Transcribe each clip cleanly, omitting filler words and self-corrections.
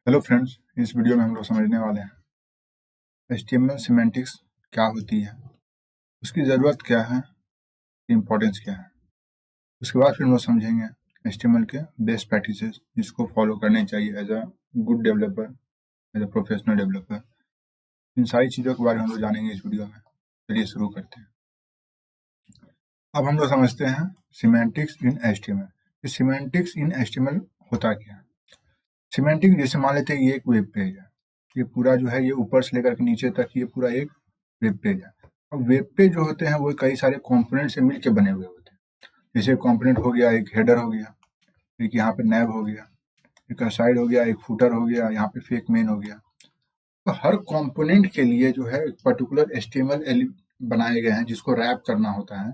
Hello friends, इस video में हम लोग समझने वाले हैं HTML सिमेंटिक्स क्या होती है, उसकी ज़रूरत क्या है, इम्पोर्टेंस क्या है। उसके बाद फिर हम लोग समझेंगे HTML के बेस्ट प्रैक्टिसेस जिसको फॉलो करने चाहिए as a good developer, as a professional developer. इन सारी चीज़ों के बारे में हम लोग जानेंगे इस वीडियो में। चलिए शुरू करते हैं। अब हम लोग समझते हैं सिमेंटिक्स इन HTML। सिमेंटिक्स इन HTML होता क्या है। सिमेंटिक जैसे मान लेते हैं ये एक वेब पेज है, ये पूरा जो है ये ऊपर से लेकर के नीचे तक ये पूरा एक वेब पेज है। अब वेब पेज जो होते हैं वो कई सारे कंपोनेंट से मिलके बने हुए होते हैं। जैसे कंपोनेंट हो गया, एक हेडर हो गया, एक यहाँ पे नैब हो गया, एक साइड हो गया, एक फुटर हो गया, यहाँ पे फेक मेन हो गया। तो हर कंपोनेंट के लिए जो है एक पर्टिकुलर HTML बनाए गए हैं जिसको रैप करना होता है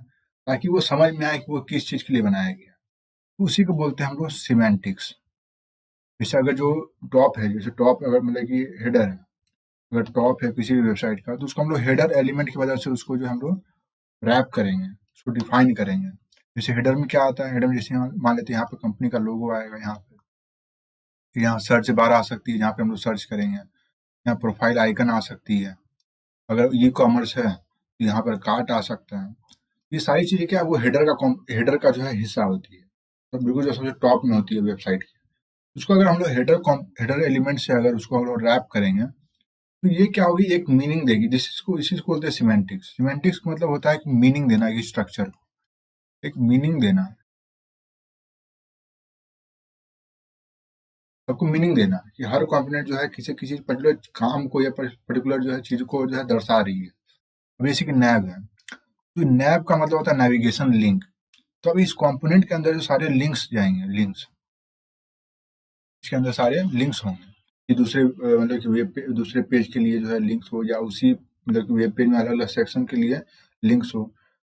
ताकि वो समझ में आए कि वो किस चीज के लिए बनाया गया। तो उसी को बोलते हैं हम लोग सिमेंटिक्स। जैसे अगर जो टॉप है, जैसे टॉप अगर मतलब कि हेडर है, अगर टॉप है किसी भी वेबसाइट का तो उसको हम लोग हेडर एलिमेंट की वजह से उसको जो हम लोग रैप करेंगे, उसको डिफाइन करेंगे। जैसे हेडर में क्या आता है, हेडर में जैसे मान लेते हैं यहाँ पे कंपनी का लोगो आएगा, यहाँ सर्च बार आ सकती है जहाँ पे हम लोग सर्च करेंगे, यहाँ प्रोफाइल आइकन आ सकती है, अगर ई कॉमर्स है तो यहाँ पर कार्ट आ सकता है। ये सारी चीजें क्या है, वो हेडर का जो है हिस्सा होती है, तो बिल्कुल जो सबसे टॉप में होती है वेबसाइट की। उसको अगर हम लोग हेडर एलिमेंट से अगर उसको हम लोग रैप करेंगे तो ये क्या होगी, एक मीनिंग देगी। जिसको इसी को बोलते हैं सिमेंटिक्स। सिमेंटिक्स का मतलब होता है कि मीनिंग देना, एक स्ट्रक्चर को एक मीनिंग देना, सबको मीनिंग देना कि हर कंपोनेंट जो है किसी किसी पर्टिकुलर काम को या पर्टिकुलर जो है चीज को जो है दर्शा रही है। अब जैसे कि नैब है, तो नैब का मतलब होता है नेविगेशन लिंक। तो अब इस कंपोनेंट के अंदर जो सारे लिंक्स जाएंगे, लिंक्स, इसके अंदर सारे लिंक्स होंगे कि मतलब कि दूसरे पेज के लिए जो है लिंक्स हो, या उसी मतलब कि वेब पेज में अलग अलग सेक्शन के लिए लिंक्स हो।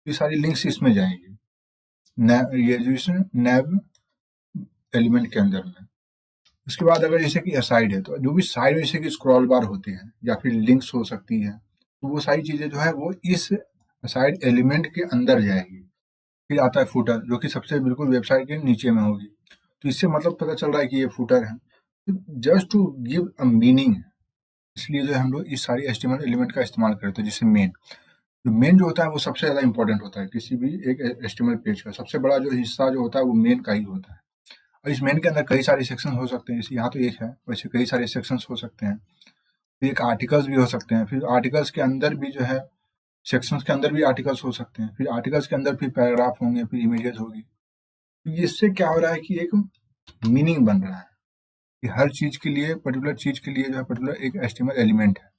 ये सारी लिंक्स इसमें जाएंगी ये जो नैब एलिमेंट के अंदर में। उसके बाद अगर जैसे कि असाइड है, तो जो भी साइड जैसे कि स्क्रॉल बार होते हैं या फिर लिंक्स हो सकती है, तो वो सारी चीजें जो है वो इस असाइड एलिमेंट के अंदर जाएगी। फिर आता है फुटर, जो कि सबसे बिल्कुल वेबसाइट के नीचे में होगी। तो इससे मतलब पता चल रहा है कि ये फुटर है। तो just to give a meaning, इसलिए जो है हम लोग इस सारी HTML एलिमेंट का इस्तेमाल करते हैं। जैसे मेन जो होता है वो सबसे ज्यादा इंपॉर्टेंट होता है। किसी भी एक HTML पेज का सबसे बड़ा जो हिस्सा जो होता है वो मेन का ही होता है। और इस मेन के अंदर कई सारे सेक्शन हो सकते हैं, जैसे यहाँ तो एक है, वैसे कई सारे सेक्शंस हो सकते हैं। फिर एक आर्टिकल्स भी हो सकते हैं, फिर आर्टिकल्स के अंदर भी जो है सेक्शंस के अंदर भी आर्टिकल्स हो सकते हैं, फिर आर्टिकल्स के अंदर फिर पैराग्राफ होंगे, फिर इमेजेस होगी। तो इससे क्या हो रहा है कि एक मीनिंग बन रहा है कि हर चीज के लिए, पर्टिकुलर चीज के लिए जो है पर्टिकुलर एक HTML एलिमेंट है।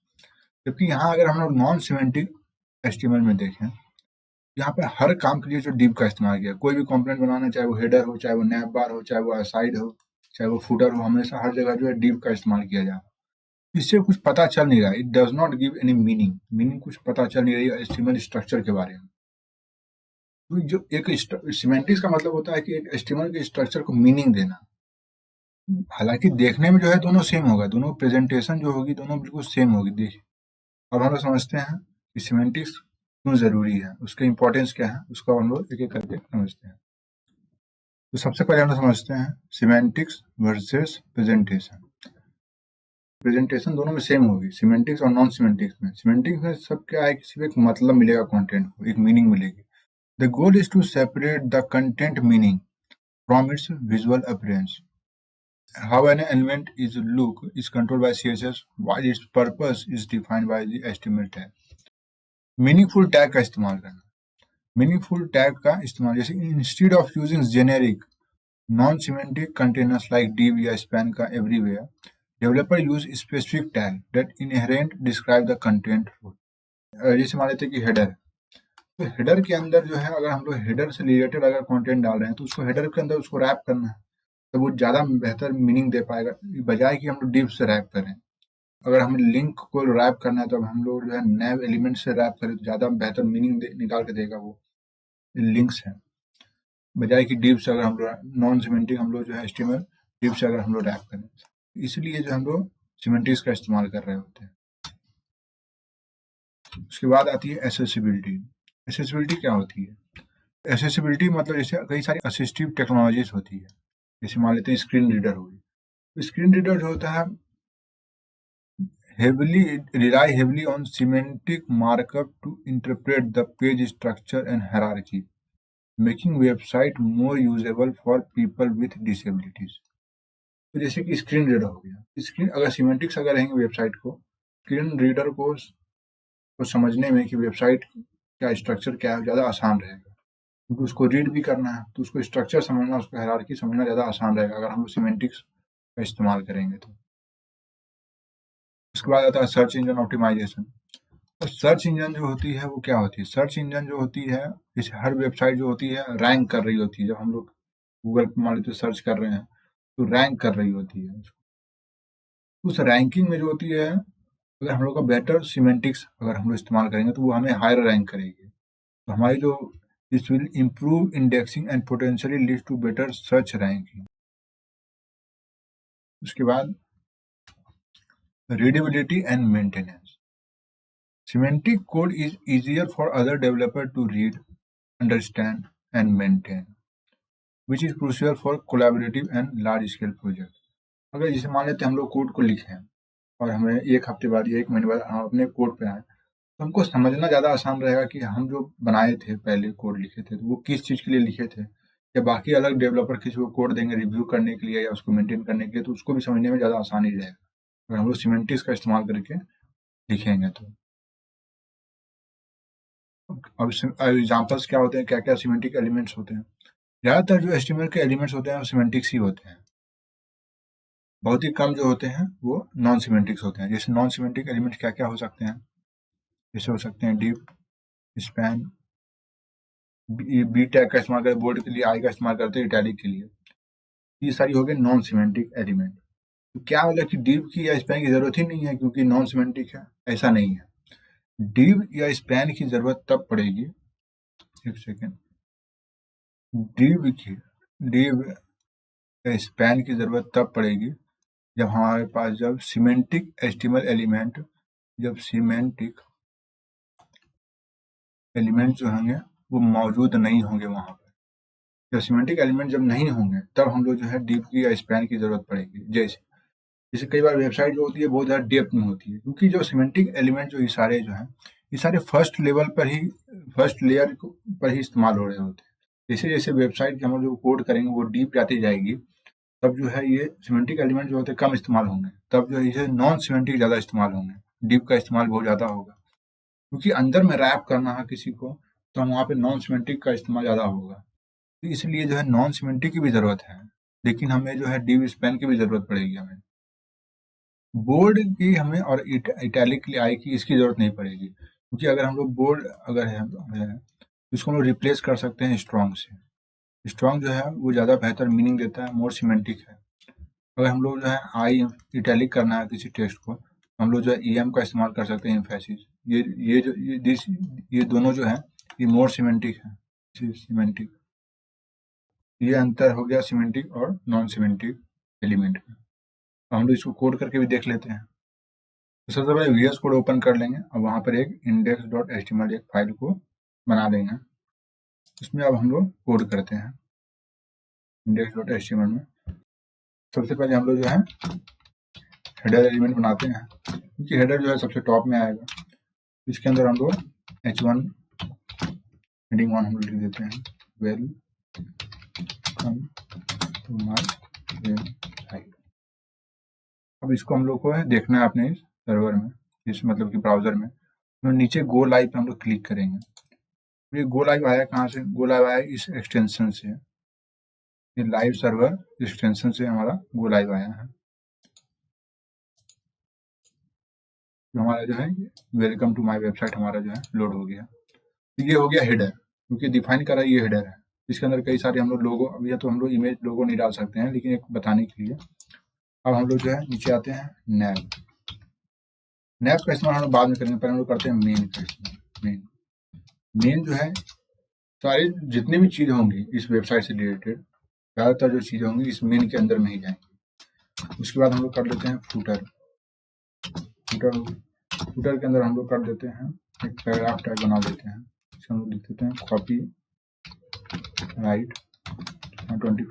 जबकि यहाँ अगर हम लोग नॉन सिमेंटिक HTML में देखें, यहाँ पे हर काम के लिए जो डिव का इस्तेमाल किया, कोई भी कंपोनेंट बनाना, चाहे वो हेडर हो, चाहे वो नैब बार हो, चाहे वो साइड हो, चाहे वो फुटर हो, हमेशा हर जगह जो है डिव का इस्तेमाल किया जाए। इससे कुछ पता चल नहीं रहा है, it does not give any meaning. Meaning कुछ पता चल नहीं रही है HTML स्ट्रक्चर के बारे में। तो जो एक सिमेंटिक्स का मतलब होता है कि एक HTML के स्ट्रक्चर को मीनिंग देना। हालांकि देखने में जो है दोनों सेम होगा, दोनों प्रेजेंटेशन जो होगी दोनों बिल्कुल सेम होगी। देखिए अब हम लोग समझते हैं कि सिमेंटिक्स क्यों जरूरी है, उसका इंपॉर्टेंस क्या है, उसको हम लोग एक एक करके समझते हैं। तो सबसे पहले हम लोग समझते हैं सिमेंटिक्स वर्सेस प्रेजेंटेशन। प्रेजेंटेशन दोनों में सेम होगी, सिमेंटिक्स और नॉन सिमेंटिक्स में। सिमेंटिक्स में सब क्या है कि सिर्फ एक मतलब मिलेगा, कंटेंट को एक मीनिंग मिलेगी। The goal is to separate the content meaning from its visual appearance. How an element is look is controlled by CSS while its purpose is defined by the HTML tag. Meaningful tag का इस्तेमाल करना, meaningful tag का इस्तेमाल, जैसे instead of using generic non semantic containers like div या span का everywhere, developer use specific tag that inherent describe the content. जैसे मान लेते हैं कि हेडर, तो हेडर के अंदर जो है अगर हम लोग हेडर से रिलेटेड अगर कंटेंट डाल रहे हैं तो उसको हेडर के अंदर उसको रैप करना है, तो वो ज्यादा बेहतर मीनिंग दे पाएगा, बजाय कि हम लोग डिव से रैप करें। अगर हमें लिंक को रैप करना है तो अब हम लोग जो है नैव एलिमेंट से रैप करें तो ज्यादा बेहतर मीनिंग निकाल के देगा वो लिंक्स है, बजाय कि डिव से अगर हम लोग नॉन सिमेंटिक हम लोग जो है HTML डिव से अगर हम लोग रैप करें। इसलिए जो हम लोग सिमेंटिक्स का इस्तेमाल कर रहे होते हैं। उसके बाद आती है एसेसिबिलिटी। एसेसिबिलिटी क्या होती है? एसेसिबिलिटी मतलब जैसे कई सारी असिस्टिव टेक्नोलॉजीज होती है, जैसे मान लेते हैं स्क्रीन रीडर होगी। तो स्क्रीन रीडर जो होता है rely heavily on semantic markup to interpret the page structure and hierarchy, making website more usable for people with disabilities. तो जैसे कि स्क्रीन रीडर हो गया, स्क्रीन अगर सीमेंटिक्स अगर रहेंगे वेबसाइट को, स्क्रीन रीडर को समझने में कि वेबसाइट का स्ट्रक्चर क्या है ज़्यादा आसान रहेगा, क्योंकि उसको रीड भी करना है, तो उसको स्ट्रक्चर समझना, उसको हायरार्की समझना ज़्यादा आसान रहेगा अगर हम लोग सीमेंटिक्स का इस्तेमाल करेंगे तो। उसके बाद आता है सर्च इंजन ऑप्टिमाइजेशन। तो सर्च इंजन जो होती है वो क्या होती है? सर्च इंजन जो होती है, जैसे हर वेबसाइट जो होती है रैंक कर रही होती है। जब हम लोग गूगल पर मान लीजिए सर्च कर रहे हैं तो रैंक कर रही होती है। उस रैंकिंग में जो होती है, अगर हम लोग का बेटर सीमेंटिक्स अगर हम लोग इस्तेमाल करेंगे तो वो हमें हायर रैंक करेगी। तो हमारी जो this will improve indexing and potentially lead to better search ranking. उसके बाद readability and maintenance. Semantic code is easier for other developers to read, understand, and maintain, which is crucial for collaborative and large-scale projects. अगर जैसे मान लेते हैं हम लोग code को लिखे हैं और हमें एक हफ्ते बाद या एक महीने बाद हम अपने कोड पे आए, तो हमको समझना ज़्यादा आसान रहेगा कि हम जो बनाए थे पहले कोड लिखे थे तो वो किस चीज़ के लिए लिखे थे, या बाकी अलग डेवलपर किसी को कोड देंगे रिव्यू करने के लिए या उसको मेंटेन करने के लिए, तो उसको भी समझने में ज़्यादा आसानी रहेगा अगर हम लोग सीमेंटिक्स का इस्तेमाल करके लिखेंगे तो। अब एग्जांपल्स क्या होते हैं, क्या-क्या सिमेंटिक एलिमेंट्स होते हैं? ज़्यादातर जो एचटीएमएल के एलिमेंट्स होते हैं वो सिमेंटिक्स ही होते हैं। बहुत ही कम जो होते हैं वो नॉन सिमेंटिक्स होते हैं। जैसे नॉन सिमेंटिक एलिमेंट्स क्या-क्या हो सकते हैं? जैसे हो सकते हैं डिव, स्पैन, बी टैग का इस्तेमाल करते बोल्ड के लिए, आई का इस्तेमाल करते हैं इटैलिक के लिए। ये सारी हो गई नॉन सिमेंटिक एलिमेंट। तो क्या मतलब कि डिव की या स्पैन की ज़रूरत ही नहीं है क्योंकि नॉन सिमेंटिक है? ऐसा नहीं है। डिव या स्पैन की ज़रूरत तब पड़ेगी, एक सेकंड, डिव स्पैन की ज़रूरत तब पड़ेगी जब हमारे पास जब सीमेंटिक एचटीएमएल एलिमेंट जो होंगे वो मौजूद नहीं होंगे वहाँ पर। जब सीमेंटिक एलिमेंट जब नहीं होंगे तब हम लोग जो है डिव की या स्पैन की ज़रूरत पड़ेगी। जैसे कई बार वेबसाइट जो होती है बहुत ज़्यादा डेप्थ में होती है, क्योंकि जो सीमेंटिक एलिमेंट जो ये सारे फर्स्ट लेवल पर ही, फर्स्ट लेयर पर ही इस्तेमाल हो रहे होते हैं। जैसे-जैसे वेबसाइट की हम लोग जो कोड करेंगे वो डीप जाती जाएगी, तब जो है ये सीमेंटिक एलिमेंट जो होते हैं कम इस्तेमाल होंगे, तब जो है ये नॉन सीमेंटिक ज़्यादा इस्तेमाल होंगे, डीप का इस्तेमाल बहुत ज़्यादा होगा। क्योंकि अंदर में रैप करना है किसी को, तो हम वहाँ पे नॉन सीमेंटिक का इस्तेमाल ज़्यादा होगा। तो इसलिए जो है नॉन सीमेंटिक की भी ज़रूरत है, लेकिन हमें जो है डिव स्पैन की भी ज़रूरत पड़ेगी हमें। बोल्ड की हमें और इटैलिक के लिए आई की इसकी ज़रूरत नहीं पड़ेगी, क्योंकि अगर हम लोग बोल्ड अगर है तो इसको हम लोग रिप्लेस कर सकते हैं स्ट्रॉन्ग से। स्ट्रॉन्ग जो है वो ज़्यादा बेहतर मीनिंग देता है, मोर सीमेंटिक है। अगर हम लोग जो है आई इटैलिक करना है किसी टेक्स्ट को, हम लोग जो है ईएम का इस्तेमाल कर सकते हैं, एम्फेसिस। ये दोनों जो है ये मोर सीमेंटिक है, सीमेंटिक। ये अंतर हो गया सीमेंटिक और नॉन सीमेंटिक एलिमेंट का। तो हम लोग इसको कोड करके भी देख लेते हैं। तो सबसे पहले वीएस कोड ओपन कर लेंगे और वहाँ पर एक index.html एक फाइल को बना देंगे। इसमें अब हम लोग कोड करते हैं index.html में। सबसे पहले हम लोग जो है हेडर एलिमेंट बनाते हैं, क्योंकि हेडर जो है सबसे टॉप में आएगा। इसके अंदर हम लोग h1 हेडिंग 1 हम लोग लिख देते हैं, वेलकम टू माय वेबसाइट। अब इसको हम लोग को है देखना है अपने सर्वर में, इस मतलब कि ब्राउजर में। तो नीचे गो लाइव पे हम लोग क्लिक करेंगे। ये गो लाइव आया कहाँ से? गो लाइव आया इस एक्सटेंशन से, ये लाइव सर्वर एक्सटेंशन से हमारा गो लाइव आया है। तो हमारा जो है वेलकम टू माय वेबसाइट हमारा जो है लोड हो गया। तो ये हो गया हेडर, क्योंकि डिफाइन करा ये हेडर है। इसके अंदर कई सारे हम लोग लोगो, अभी तो हम लोग इमेज लोगो नहीं डाल सकते हैं, लेकिन एक बताने के लिए अब हम लोग जो है नीचे आते हैं नैव का इस्तेमाल हम लोग बाद में करेंगे, पहले हम लोग करते हैं मेन का इस्तेमाल। मेन जो है सारी जितनी भी चीज़ होंगी इस वेबसाइट से रिलेटेड, ज़्यादातर जो चीज़ें होंगी इस मेन के अंदर में ही जाएंगी। उसके बाद हम लोग कर लेते हैं फूटर के अंदर हम लोग कर देते हैं एक पैराग्राफ टाइप बना देते हैं। इसको हम लोग लिख देते हैं कॉपी राइट 25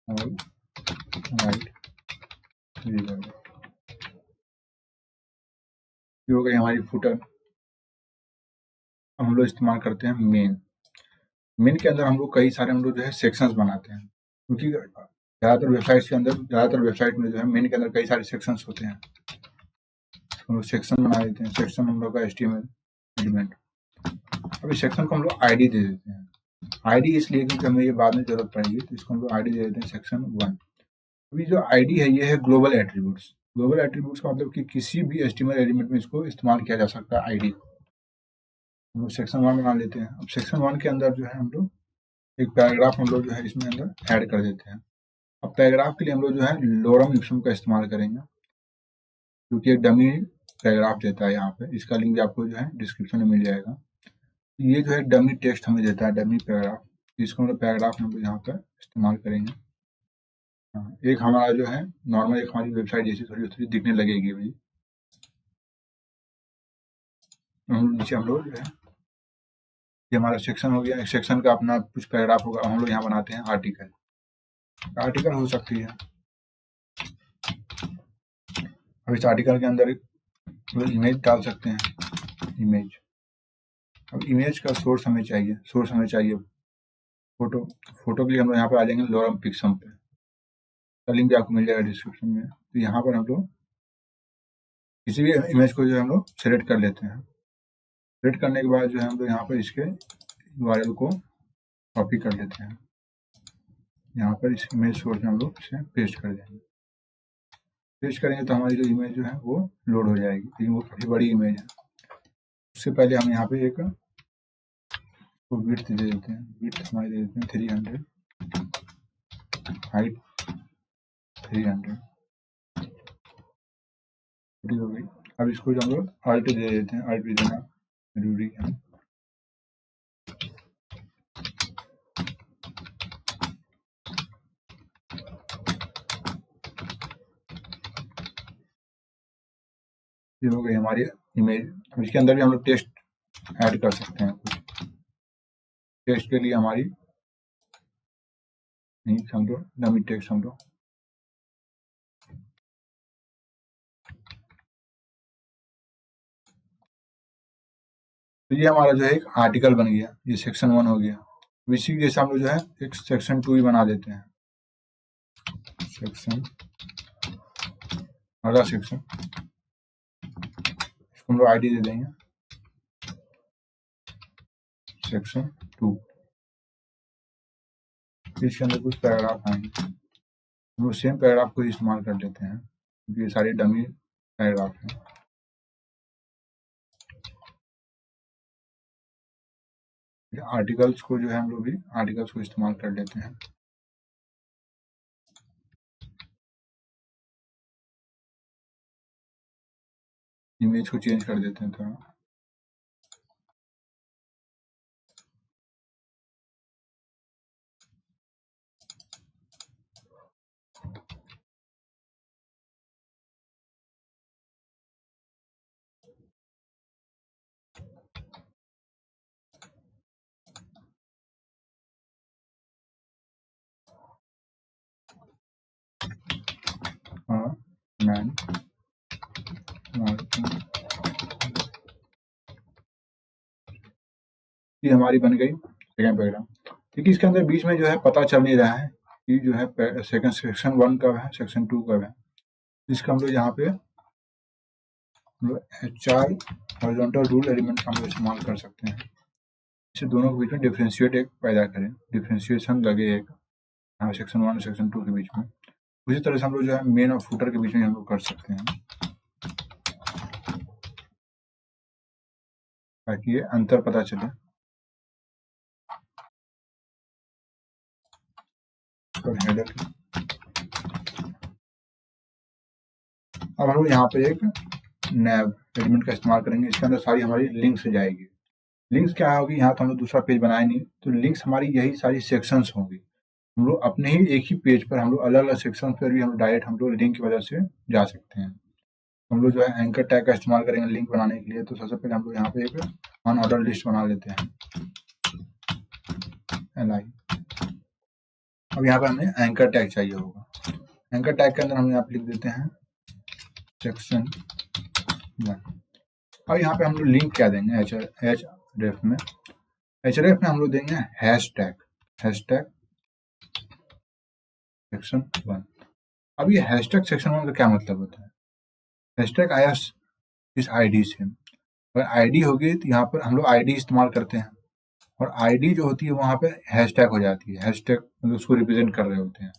और राइट रिजर्व। ये हो गई हमारी फुटर। हम लोग इस्तेमाल करते हैं मेन के अंदर हम लोग कई सारे हम लोग जो है सेक्शंस बनाते हैं, क्योंकि ज़्यादातर वेबसाइट में जो है मेन के अंदर कई सारे सेक्शंस होते हैं। हम लोग सेक्शन बना देते हैं, सेक्शन हम लोग का HTML एलिमेंट। अब इस सेक्शन को हम लोग ID दे देते हैं। ID इसलिए क्योंकि हमें ये बाद में जरूरत पड़ेगी, तो इसको हम लोग ID दे देते हैं सेक्शन 1। अभी जो ID है ये है ग्लोबल एट्रीब्यूट्स। ग्लोबल एट्रीब्यूट्स का मतलब कि किसी भी HTML एलिमेंट में इसको इस्तेमाल किया जा सकता है ID। हम लोग सेक्शन 1 बना लेते हैं। अब सेक्शन 1 के अंदर जो है हम लोग एक पैराग्राफ हम लोग जो है इसमें अंदर ऐड कर देते हैं। अब पैराग्राफ के लिए हम लोग जो है लोरम इप्सम का इस्तेमाल करेंगे, क्योंकि एक डमी पैराग्राफ देता है यहाँ पे। इसका लिंक भी आपको जो है डिस्क्रिप्शन में मिल जाएगा। ये जो है डमी टेक्स्ट हमें देता है, डमी पैराग्राफ। इसको हम लोग पैराग्राफ हम लोग यहाँ पर इस्तेमाल करेंगे। हाँ, एक हमारा जो है नॉर्मल एक हमारी वेबसाइट जैसी थोड़ी थोड़ी दिखने लगेगी भाई। नीचे हम लोग जो है ये हमारा सेक्शन हो गया। एक सेक्शन का अपना कुछ पैराग्राफ होगा, हम लोग यहाँ बनाते हैं आर्टिकल हो सकती है। अब इस आर्टिकल के अंदर इमेज डाल सकते हैं, इमेज। अब इमेज का सोर्स हमें चाहिए फोटो के लिए हम लोग यहाँ पर आ जाएंगे लोरम पिक्सम पे। लिंक भी आपको मिल जाएगा डिस्क्रिप्शन में। तो यहाँ पर हम लोग किसी भी इमेज को जो है हम लोग सेलेक्ट कर लेते हैं। सेलेक्ट करने के बाद जो है हम लोग यहाँ पर इसके URL को कॉपी कर लेते हैं। यहाँ पर इस इमेज सोर्स में हम लोग इसे पेस्ट कर देंगे। पेस्ट करेंगे तो हमारी जो इमेज जो है वो लोड हो जाएगी, क्योंकि वो काफ़ी बड़ी इमेज है। उससे पहले हम यहाँ पे एक विड्थ दे देते हैं। विड्थ हमारी दे देते हैं 300, हाइट 300 हो गई। अब इसको जो हम लोग alt दे देते हैं, alt भी देना जरूरी है। ये हो गई हमारी इमेज। अब इसके अंदर भी हम लोग टेक्स्ट ऐड कर सकते हैं। कुछ टेक्स्ट के लिए हमारी हम लोग डमी टेक्स्ट हम लोग तो ये हमारा जो है एक आर्टिकल बन गया। ये सेक्शन 1 हो गया। इसी जैसे हम लोग जो है एक सेक्शन 2 भी बना देते हैं। सेक्शन अगला सेक्शन इसको हम लोग ID दे देंगे सेक्शन 2। इसके अंदर कुछ पैराग्राफ आएंगे, हम लोग सेम पैराग्राफ को इस्तेमाल कर लेते हैं, क्योंकि ये सारे डमी पैराग्राफ हैं। आर्टिकल्स को जो है हम लोग भी आर्टिकल्स को इस्तेमाल कर लेते हैं। इमेज को चेंज कर देते हैं थोड़ा। हाँ, मैन ये हमारी बन गई सेकेंड पैराग्राफ। क्योंकि इसके अंदर बीच में जो है पता चल नहीं रहा है कि जो है सेकंड सेक्शन 1 कब है, सेक्शन 2 कब है। इसका हम लोग यहाँ पे HR हॉरिजॉन्टल रूल एलिमेंट का हम लोग इस्तेमाल कर सकते हैं। इसे दोनों के बीच में डिफ्रेंशिएट एक पैदा करें, डिफ्रेंशिएशन लगे एक सेक्शन 1 और सेक्शन 2 के बीच में। उसी तरह से हम लोग जो है मेन और फुटर के बीच में हम लोग कर सकते हैं, ताकि ये अंतर पता चले। और हेडर अब हम लोग यहाँ पे एक नैव एलिमेंट का इस्तेमाल करेंगे। इसके अंदर सारी हमारी लिंक्स जाएगी। लिंक्स क्या होगी, यहाँ तो हम लोग दूसरा पेज बनाए नहीं, तो लिंक्स हमारी यही सारी सेक्शंस होंगी। हम लोग अपने ही एक ही पेज पर हम लोग अलग अलग सेक्शन पर भी हम डायरेक्ट हम लोग लिंक की वजह से जा सकते हैं। हम लोग जो है एंकर टैग का इस्तेमाल करेंगे लिंक बनाने के लिए। तो सबसे पहले हम लोग यहाँ पे एक अनऑर्डर लिस्ट बना लेते हैं, li। अब यहाँ पे हमें एंकर टैग चाहिए होगा। एंकर टैग के अंदर हम यहाँ पे लिख देते हैं सेक्शन 1। अब यहाँ पे हम लोग लिंक क्या देंगे href में हम लोग देंगे हैशटैग सेक्शन 1। अब ये हैशटैग सेक्शन 1 का क्या मतलब होता है? हैशटैग आया इस आईडी से, अगर आईडी होगी तो यहाँ पर हम लोग आईडी इस्तेमाल करते हैं, और आईडी जो होती है वहाँ पे हैशटैग हो जाती है, हैशटैग मतलब उसको रिप्रेजेंट कर रहे होते हैं।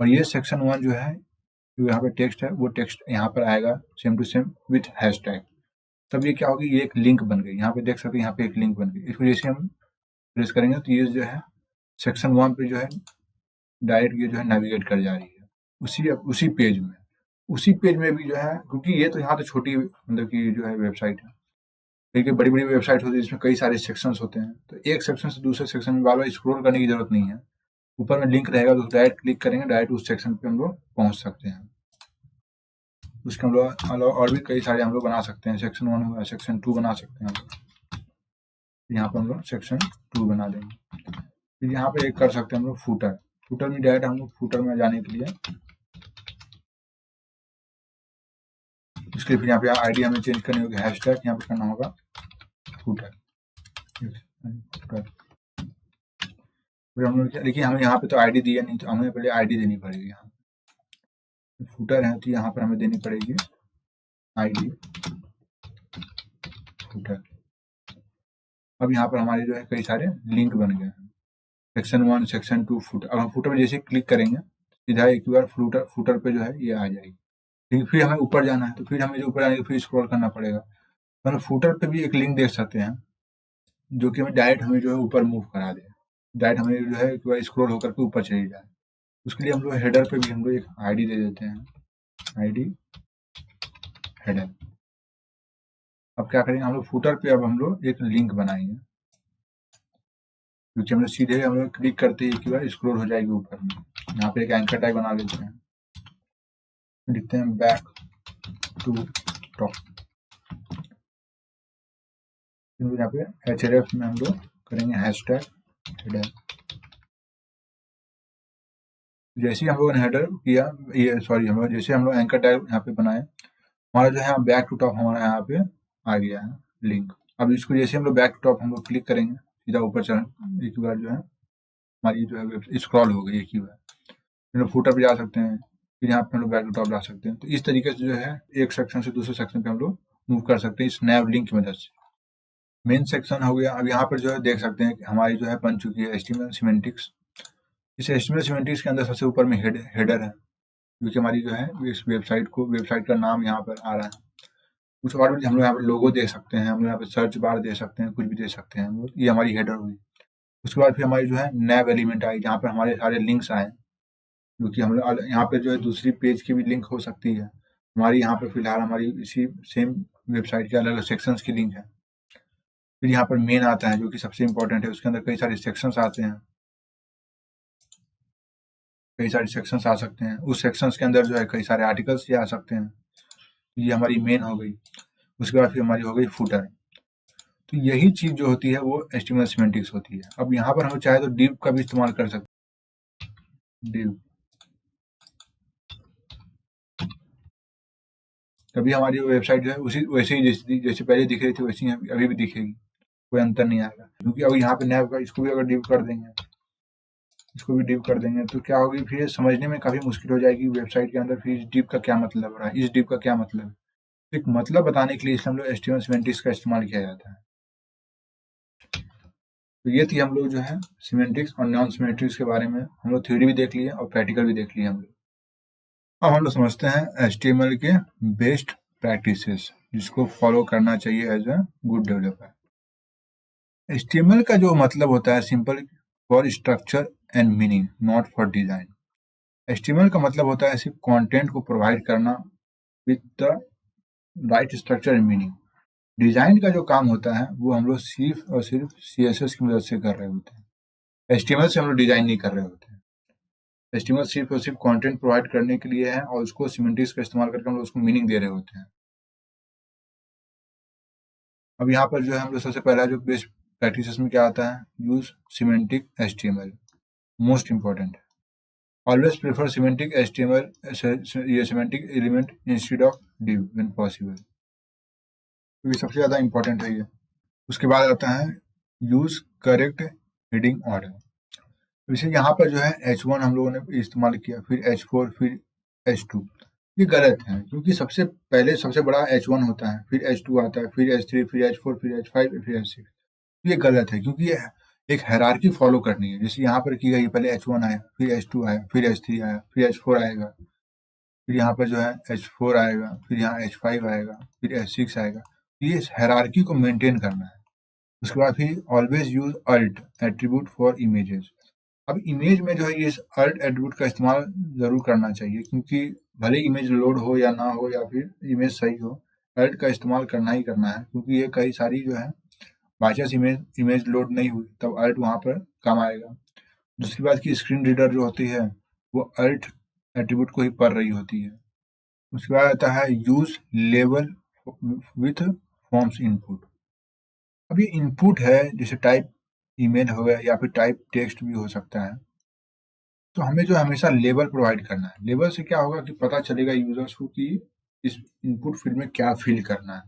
और ये सेक्शन 1 जो है, जो यहाँ पे टेक्स्ट है, वो टेक्स्ट यहाँ पर आएगा same to same with hashtag. तब ये क्या होगी, ये एक लिंक बन गई। यहाँ पे देख सकते हैं, यहाँ पे एक लिंक बन गई। इसको जैसे हम प्रेस करेंगे तो ये जो है सेक्शन 1 पे जो है डायरेक्ट ये जो है नेविगेट कर जा रही है उसी पेज में। उसी पेज में भी जो है, क्योंकि ये तो यहाँ तो छोटी मतलब कि जो है वेबसाइट है, लेकिन बड़ी बड़ी वेबसाइट होती है जिसमें कई सारे सेक्शंस होते हैं, तो एक सेक्शन से दूसरे सेक्शन में बार बार स्क्रॉल करने की जरूरत नहीं है। ऊपर में लिंक रहेगा तो डायरेक्ट क्लिक करेंगे, डायरेक्ट उस सेक्शन पे हम लोग पहुंच सकते हैं। उसके हम लोग और भी कई सारे हम लोग बना सकते हैं। सेक्शन 1 हुआ, सेक्शन 2 बना सकते हैं हम लोग। यहाँ पर हम लोग सेक्शन 2 बना देंगे। फिर यहाँ पे एक कर सकते हैं हम लोग फूटर में डायरेक्ट हम लोग फूटर में जाने के लिए इसके फिर यहाँ पे आईडी हमें चेंज करनी होगी, हैशटैग यहाँ पे करना होगा फूटर। फिर हम लोग देखिए, हमें यहाँ पे तो आईडी दिया नहीं, तो हमें पहले आईडी देनी पड़ेगी। यहाँ फूटर है तो यहाँ पर हमें देनी पड़ेगी आईडी फूटर। अब यहाँ पर हमारे जो है कई सारे लिंक बन गए हैं, सेक्शन 1, सेक्शन 2, फूटर। अब हम फूटर पर जैसे क्लिक करेंगे सीधा एक बार फूटर पे जो है ये आ जाएगी। लेकिन फिर हमें ऊपर जाना है, तो फिर हमें जो ऊपर आने फिर स्क्रॉल करना पड़ेगा। तो हम फूटर पे भी एक लिंक देख सकते हैं जो कि हमें डायरेक्ट हमें जो है ऊपर मूव करा दे, डायरेक्ट हमें जो है एक बार स्क्रॉल होकर के ऊपर चली जाए। उसके लिए हम लोग हेडर पे भी हम लोग एक आईडी दे देते हैं, आईडी हेडर। अब क्या करेंगे, हम लोग फूटर पे अब हम लोग एक लिंक बनाएंगे, क्योंकि हम लोग सीधे हम लोग क्लिक करते ही एक बार स्क्रॉल हो जाएगी ऊपर में। यहाँ पे एक एंकर टैग बना लेते हैं, लिखते हैं बैक टू टॉप। यहाँ पे href में हम लोग करेंगे हैशटैग हेडर। जैसे ही हम लोगों ने हेडर किया, हम लोग जैसे हम लोग एंकर टैग यहाँ पे बनाए, हमारा जो है बैक टू टॉप हमारा यहाँ पे आ गया है लिंक। अब इसको जैसे हम लोग बैक टू टॉप हम लोग क्लिक करेंगे, सीधा ऊपर चढ़ एक बार जो है हमारी जो है स्क्रॉल हो गई एक ही बार। हम लोग फूटर पे जा सकते हैं, फिर यहाँ पे हम लोग बैक टू टॉप ला सकते हैं। तो इस तरीके से जो है एक सेक्शन से दूसरे सेक्शन पे हम लोग मूव कर सकते हैं इस नैव लिंक की मदद से। मेन सेक्शन हो गया। अब यहाँ पर जो है देख सकते हैं कि हमारी जो है बन चुकी है HTML सिमेंटिक्स। इस HTML सिमेंटिक्स के अंदर सबसे ऊपर में हेडर है, क्योंकि हमारी जो है इस वेबसाइट का नाम यहाँ पर आ रहा है। कुछ और भी हम लोग यहाँ पर लोगो दे सकते हैं, हम लोग यहाँ पे सर्च बार दे सकते हैं, कुछ भी दे सकते हैं हम लोग। ये हमारी हेडर हुई। उसके बाद फिर हमारी जो है नैव एलिमेंट आई, जहाँ पर हमारे सारे लिंक्स आए, जो कि हम लोग यहाँ पे जो है दूसरी पेज की भी लिंक हो सकती है। हमारी यहाँ पे फिलहाल हमारी इसी सेम वेबसाइट के अलग अलग सेक्शंस की लिंक है। फिर यहाँ पर मेन आता है जो कि सबसे इम्पोर्टेंट है, उसके अंदर कई सारे सेक्शंस आते हैं, कई सारे सेक्शंस आ सकते हैं। उस सेक्शंस के अंदर जो है कई सारे आर्टिकल्स ये आ सकते हैं। ये हमारी मेन हो गई। उसके बाद फिर हमारी हो गई फूटर। तो यही चीज जो होती है वो HTML सिमेंटिक्स होती है। अब यहाँ पर हम चाहे तो डिव का भी इस्तेमाल कर सकते हैं, डिव। तभी हमारी वेबसाइट जो है वैसे ही जैसे पहले दिख रही थी वैसे ही अभी भी दिखेगी, कोई अंतर नहीं आएगा। क्योंकि अब यहाँ पे नैव का इसको भी अगर डिव कर देंगे, तो क्या होगी, फिर समझने में काफी मुश्किल हो जाएगी वेबसाइट के अंदर फिर इस डिव का क्या मतलब हो रहा है, इस डिव का क्या मतलब है। एक मतलब बताने के लिए इसलिए हम लोग HTML सिमेंटिक्स का इस्तेमाल किया जाता है। तो ये थी हम लोग जो है सिमेंटिक्स और नॉन सिमेंटिक्स के बारे में हम लोग थ्योरी भी देख लिए और प्रैक्टिकल भी देख लिए हम लोग। अब हम लोग समझते हैं HTML के बेस्ट प्रैक्टिसेस जिसको फॉलो करना चाहिए as a good developer. HTML का जो मतलब होता है simple, for structure and meaning, not for design. HTML का मतलब होता है सिर्फ कंटेंट को प्रोवाइड करना with the right structure and meaning. Design का जो काम होता है वो हम लोग सिर्फ और सिर्फ CSS की मदद से कर रहे होते हैं। HTML से हम लोग डिजाइन नहीं कर रहे होते हैं। HTML सिर्फ और सिर्फ कंटेंट प्रोवाइड करने के लिए है और उसको सिमेंटिक्स का इस्तेमाल करके हम लोग उसको मीनिंग दे रहे होते हैं। अब यहाँ पर जो है हम लोग सबसे पहला जो बेस्ट प्रैक्टिसेस में क्या आता है, use semantic HTML, most important. Always prefer semantic HTML, ये semantic element instead of div when possible. तो ये सबसे ज़्यादा इंपॉर्टेंट है ये। उसके बाद आता है यूज़ करेक्ट हेडिंग ऑर्डर। जैसे यहाँ पर जो है H1 हम लोगों ने इस्तेमाल किया, फिर H4, फिर H2। ये गलत है क्योंकि सबसे पहले सबसे बड़ा H1 होता है, फिर H2 आता है, फिर H3, फिर H4, फिर H5, फिर H6। ये गलत है क्योंकि ये एक हायरार्की फॉलो करनी है। जैसे यहाँ पर की गई, पहले H1 आया, फिर H2 आया, फिर H3 आया, फिर H4 आएगा, फिर यहाँ पर जो है H4 आएगा, फिर यहाँ H5 आएगा, फिर H6 आएगा। ये हायरार्की को मेंटेन करना है। उसके बाद फिर always use alt attribute for images. अब इमेज में जो है ये अल्ट एट्रीब्यूट का इस्तेमाल जरूर करना चाहिए क्योंकि भले इमेज लोड हो या ना हो या फिर इमेज सही हो, अल्ट का इस्तेमाल करना ही करना है क्योंकि ये कई सारी जो है बाई चांस इमेज लोड नहीं हुई तब अल्ट वहाँ पर काम आएगा। दूसरी बात की स्क्रीन रीडर जो होती है वो अल्ट एट्रीब्यूट को ही पढ़ रही होती है। उसके बाद आता है use level with forms input. अब ये इनपुट है, जैसे टाइप ईमेल हो गया या फिर टाइप टेक्स्ट भी हो सकता है, तो हमें जो हमेशा लेबल प्रोवाइड करना है। लेबल से क्या होगा कि पता चलेगा यूजर्स को कि इस इनपुट फील्ड में क्या फिल करना है।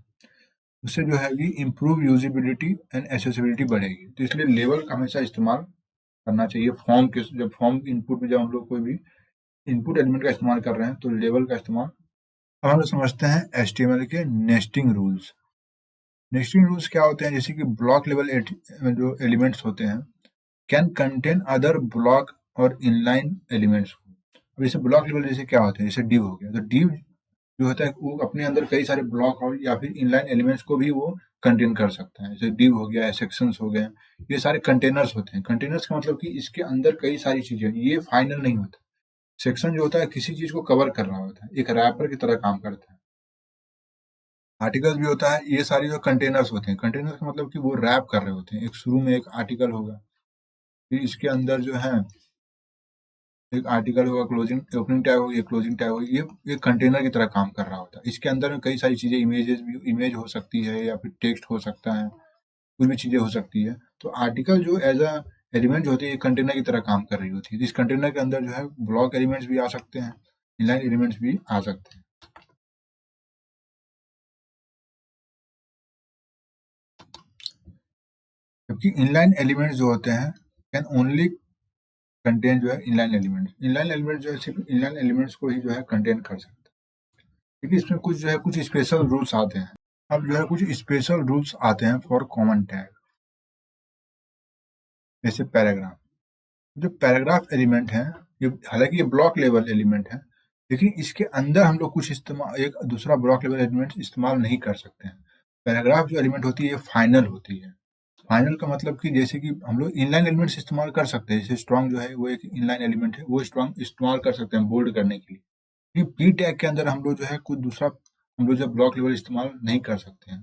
उससे जो है कि इम्प्रूव यूजिबिलिटी एंड एक्सेसिबिलिटी बढ़ेगी। तो इसलिए लेबल का हमेशा इस्तेमाल करना चाहिए। फॉर्म के जब फॉर्म इनपुट में जब हम लोग कोई भी इनपुट एलिमेंट का इस्तेमाल कर रहे हैं तो लेबल का इस्तेमाल। अब हम लोग समझते हैं HTML के नेस्टिंग रूल्स। नेस्टिंग रूल्स क्या होते हैं? जैसे कि ब्लॉक लेवल जो एलिमेंट्स होते हैं कैन कंटेन अदर ब्लॉक और इनलाइन एलिमेंट्स। अब जैसे ब्लॉक लेवल जैसे क्या होते हैं, जैसे डिव हो गया, तो डिव जो होता है वो अपने अंदर कई सारे ब्लॉक और या फिर इनलाइन एलिमेंट्स को भी वो कंटेन कर सकता है। जैसे डिव हो गया, सेक्शंस हो गए, ये सारे कंटेनर्स होते हैं। कंटेनर्स का मतलब कि इसके अंदर कई सारी चीजें, ये फाइनल नहीं होता। सेक्शन जो होता है किसी चीज को कवर कर रहा होता है, एक रैपर की तरह काम करता है। आर्टिकल्स भी होता है, ये सारी जो कंटेनर्स होते हैं, कंटेनर्स का मतलब कि वो रैप कर रहे होते हैं। एक शुरू में एक आर्टिकल होगा, फिर इसके अंदर जो है एक आर्टिकल होगा, क्लोजिंग ओपनिंग टैग होगी, क्लोजिंग टैग होगी, ये कंटेनर की तरह काम कर रहा होता है। इसके अंदर में कई सारी चीजें, इमेज हो सकती है या फिर टेक्स्ट हो सकता है, कुछ भी चीजें हो सकती है। तो आर्टिकल जो एज अ एलिमेंट जो होती है कंटेनर की तरह काम कर रही होती है। इस कंटेनर के अंदर जो है ब्लॉक एलिमेंट्स भी आ सकते हैं, इनलाइन एलिमेंट्स भी आ सकते हैं। जबकि इनलाइन एलिमेंट्स जो होते हैं कैन ओनली कंटेन जो है इनलाइन एलिमेंट्स। इनलाइन एलिमेंट जो है सिर्फ इनलाइन एलिमेंट्स को ही जो है कंटेन कर सकते हैं। लेकिन इसमें कुछ जो है कुछ स्पेशल रूल्स आते हैं। अब जो है कुछ स्पेशल रूल्स आते हैं फॉर कॉमन टैग। जैसे पैराग्राफ, जो पैराग्राफ एलिमेंट है, ये हालांकि ये ब्लॉक लेवल एलिमेंट है, लेकिन इसके अंदर हम लोग कुछ इस्तेमाल, एक दूसरा ब्लॉक लेवल एलिमेंट इस्तेमाल नहीं कर सकते हैं। पैराग्राफ जो एलिमेंट होती है ये फाइनल होती है। फाइनल का मतलब कि जैसे कि हम लोग इनलाइन एलिमेंट्स इस्तेमाल कर सकते हैं, जैसे स्ट्रॉन्ग जो है वो एक इनलाइन एलिमेंट है, वो स्ट्रॉन्ग इस्तेमाल कर सकते हैं बोल्ड करने के लिए। पी टैग के अंदर हम लोग जो है कुछ दूसरा हम लोग जो ब्लॉक लेवल इस्तेमाल नहीं कर सकते हैं,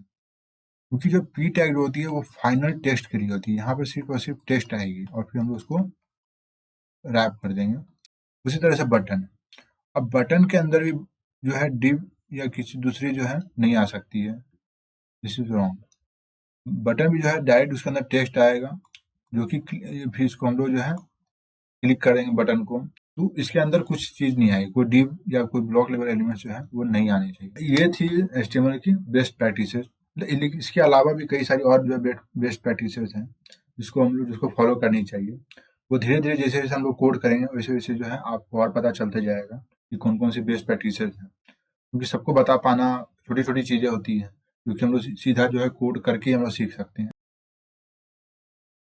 क्योंकि जो पी टैग जो होती है वो फाइनल टेक्स्ट के लिए होती है। यहाँ पर सिर्फ और सिर्फ टेक्स्ट आएगी और फिर हम लोग उसको रैप कर देंगे। उसी तरह से बटन, अब बटन के अंदर भी जो है डिव या किसी दूसरी जो है नहीं आ सकती है, दिस इज रॉन्ग। बटन भी जो है डायरेक्ट उसके अंदर टेक्स्ट आएगा, जो कि फिर इसको हम लोग जो है क्लिक करेंगे बटन को, तो इसके अंदर कुछ चीज नहीं आएगी, कोई डिव या कोई ब्लॉक लेवल एलिमेंट जो है वो नहीं आने चाहिए। ये थी HTML की बेस्ट प्रैक्टिसेस। लेकिन इसके अलावा भी कई सारी और जो है बेस्ट प्रैक्टिसेस हैं जिसको फॉलो करनी चाहिए। वो धीरे धीरे जैसे जैसे हम लोग कोड करेंगे वैसे वैसे जो है आपको और पता चलता जाएगा कि कौन कौन सी बेस्ट प्रैक्टिसेस हैं, क्योंकि सबको बता पाना छोटी छोटी चीजें होती हैं, क्योंकि हम लोग सीधा जो है कोड करके हम लोग सीख सकते हैं।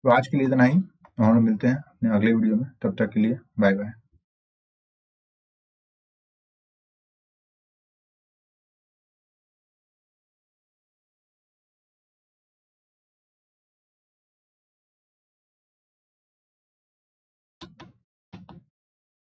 तो आज के लिए इतना ही, हम लोग मिलते हैं अपने अगले वीडियो में, तब तक के लिए बाय बाय।